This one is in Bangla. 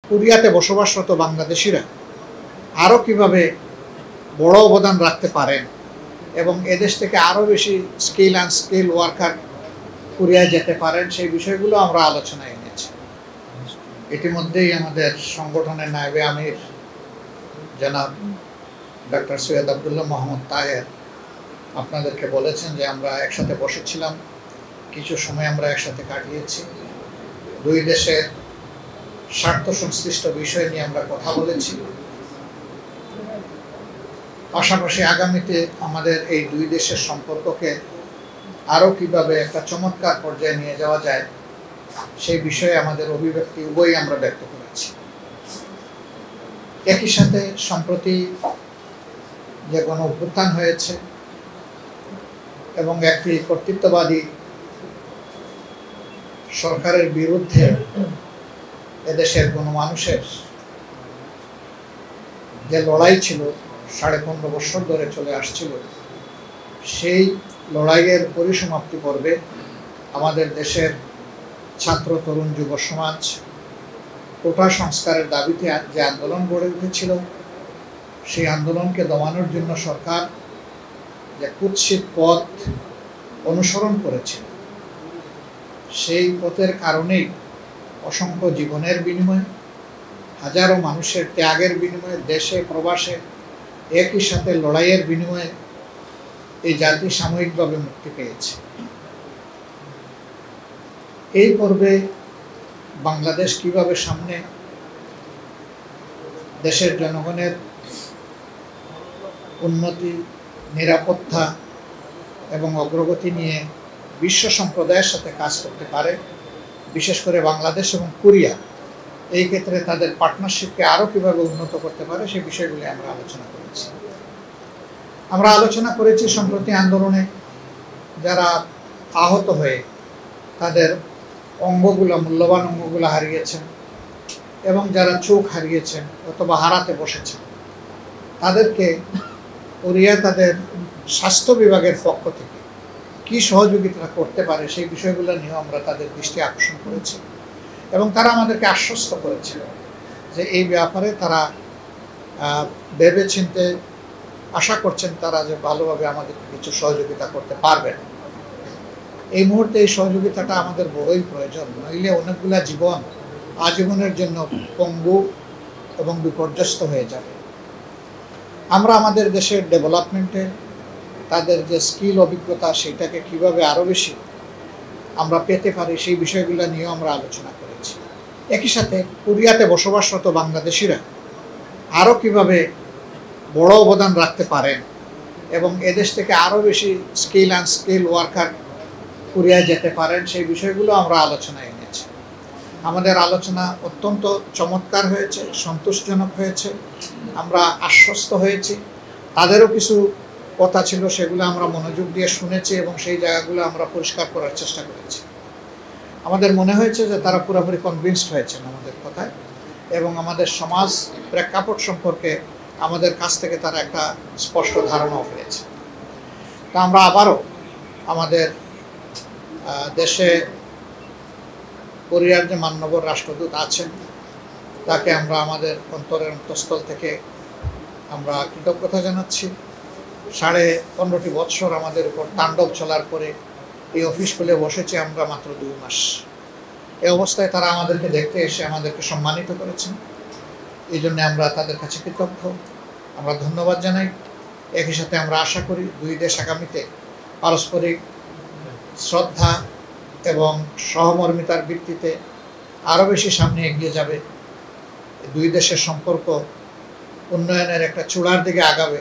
কোরিয়াতে বসবাসরত বাংলাদেশিরা আরও কীভাবে বড় অবদান রাখতে পারেন এবং এদেশ থেকে আরও বেশি স্কিল আনস্কিল ওয়ার্কার কোরিয়ায় যেতে পারেন সেই বিষয়গুলো আমরা আলোচনায় এনেছি। ইতিমধ্যেই আমাদের সংগঠনের নায়েবে আমির জনাব ডক্টর সৈয়দ আবদুল্লাহ মোহাম্মদ তাহের আপনাদেরকে বলেছেন যে আমরা একসাথে বসেছিলাম, কিছু সময় আমরা একসাথে কাটিয়েছি, দুই দেশের স্বার্থ সংশ্লিষ্ট বিষয় নিয়ে আমরা কথা বলেছি। পাশাপাশি আগামীতে আমাদের এই দুই দেশের সম্পর্ককে আরও কীভাবে একটা চমৎকার পর্যায়ে নিয়ে যাওয়া যায় সেই বিষয়ে আমাদের অভিব্যক্তি উভয়ই আমরা ব্যক্ত করেছি। একই সাথে সম্প্রতি যে গণ অভ্যুত্থান হয়েছে এবং একটি কর্তৃত্ববাদী সরকারের বিরুদ্ধে এদেশের গণমানুষের যে লড়াই ছিল 15.5 বছর ধরে চলে আসছিল, সেই লড়াইয়ের পরিসমাপ্তি পর্বে আমাদের দেশের ছাত্র তরুণ যুব সমাজ কোটা সংস্কারের দাবিতে যে আন্দোলন গড়ে উঠেছিল, সেই আন্দোলনকে দমানোর জন্য সরকার যে কুৎসিত পথ অনুসরণ করেছিল, সেই পথের কারণেই অসংখ্য জীবনের বিনিময়ে, হাজারো মানুষের ত্যাগের বিনিময়ে, দেশে প্রবাসে একই সাথে লড়াইয়ের বিনিময়ে এই জাতি সাময়িকভাবে মুক্তি পেয়েছে। এই পর্বে বাংলাদেশ কিভাবে সামনে দেশের জনগণের উন্নতি, নিরাপত্তা এবং অগ্রগতি নিয়ে বিশ্ব সম্প্রদায়ের সাথে কাজ করতে পারে, বিশেষ করে বাংলাদেশ এবং কোরিয়া এই ক্ষেত্রে তাদের পার্টনারশিপকে আরও কীভাবে উন্নত করতে পারে সেই বিষয়গুলি আমরা আলোচনা করেছি। আমরা আলোচনা করেছি সম্প্রতি আন্দোলনে যারা আহত হয়ে তাদের অঙ্গগুলো, মূল্যবান অঙ্গগুলো হারিয়েছেন এবং যারা চোখ হারিয়েছেন অথবা হারাতে বসেছেন, তাদেরকে কোরিয়া তাদের স্বাস্থ্য বিভাগের পক্ষ থেকে কী সহযোগিতা করতে পারে সেই বিষয়গুলো নিয়েও আমরা তাদের দৃষ্টি আকর্ষণ করেছি এবং তারা আমাদেরকে আশ্বস্ত করেছিল যে এই ব্যাপারে তারা ভেবেচিন্তে আশা করছেন তারা যে ভালোভাবে আমাদেরকে কিছু সহযোগিতা করতে পারবেন। এই মুহূর্তে এই সহযোগিতাটা আমাদের বড়ই প্রয়োজন, নইলে অনেকগুলা জীবন আজীবনের জন্য পঙ্গু এবং বিপর্যস্ত হয়ে যাবে। আমরা আমাদের দেশের ডেভেলপমেন্টে তাদের যে স্কিল অভিজ্ঞতা সেটাকে কিভাবে আরও বেশি আমরা পেতে পারি সেই বিষয়গুলো নিয়েও আমরা আলোচনা করেছি। একই সাথে কোরিয়াতে বসবাসরত বাংলাদেশিরা আরও কীভাবে বড় অবদান রাখতে পারেন এবং এদেশ থেকে আরও বেশি স্কিল আনস্কিল ওয়ার্কার কোরিয়ায় যেতে পারেন সেই বিষয়গুলো আমরা আলোচনায় এনেছি। আমাদের আলোচনা অত্যন্ত চমৎকার হয়েছে, সন্তোষজনক হয়েছে, আমরা আশ্বস্ত হয়েছি। তাদেরও কিছু কথা ছিল সেগুলো আমরা মনোযোগ দিয়ে শুনেছি এবং সেই জায়গাগুলো আমরা পরিষ্কার করার চেষ্টা করেছি। আমাদের মনে হয়েছে যে তারা পুরোপুরি কনভিন্সড হয়েছেন আমাদের কথায় এবং আমাদের সমাজ প্রেক্ষাপট সম্পর্কে আমাদের কাছ থেকে তারা একটা স্পষ্ট ধারণাও পেয়েছে। তা আমরা আবারও আমাদের দেশে কোরিয়ার যে মাননীয় রাষ্ট্রদূত আছেন তাকে আমরা আমাদের অন্তরের অন্তঃস্থল থেকে আমরা কৃতজ্ঞতা জানাচ্ছি। 15.5 বৎসর আমাদের উপর তাণ্ডব চলার পরে এই অফিস খুলে বসেছি আমরা মাত্র 2 মাস। এই অবস্থায় তারা আমাদেরকে দেখতে এসে আমাদেরকে সম্মানিত করেছেন, এই জন্য আমরা তাদের কাছে কৃতজ্ঞ, আমরা ধন্যবাদ জানাই। একই সাথে আমরা আশা করি দুই দেশ আগামীতে পারস্পরিক শ্রদ্ধা এবং সহমর্মিতার ভিত্তিতে আরও বেশি সামনে এগিয়ে যাবে। দুই দেশের সম্পর্ক উন্নয়নের একটা চূড়ার দিকে আগাবে।